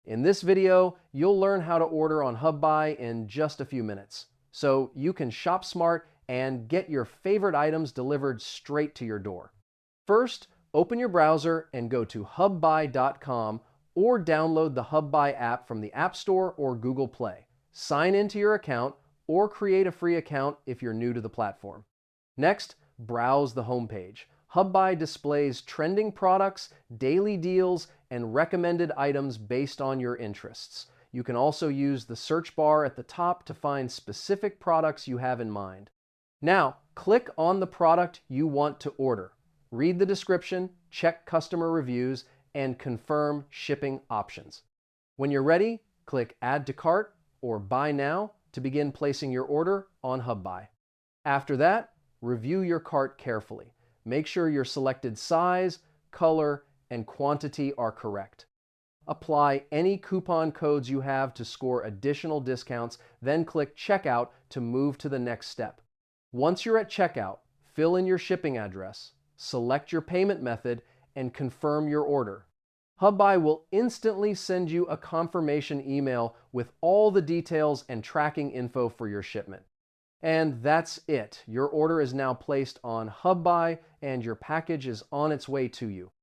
In this video, you'll learn how to order on Hubbuy in just a few minutes, so you can shop smart and get your favorite items delivered straight to your door. First, open your browser and go to hubbuy.com or download the Hubbuy app from the App Store or Google Play. Sign into your account or create a free account if you're new to the platform. Next, browse the homepage. Hubbuy displays trending products, daily deals, and recommended items based on your interests. You can also use the search bar at the top to find specific products you have in mind. Now, click on the product you want to order. Read the description, check customer reviews, and confirm shipping options. When you're ready, click Add to Cart or Buy Now to begin placing your order on Hubbuy. After that, review your cart carefully. Make sure your selected size, color, and quantity are correct. Apply any coupon codes you have to score additional discounts, then click Checkout to move to the next step. Once you're at checkout, fill in your shipping address, select your payment method, and confirm your order. Hubbuy will instantly send you a confirmation email with all the details and tracking info for your shipment. And that's it. Your order is now placed on Hubbuy and your package is on its way to you.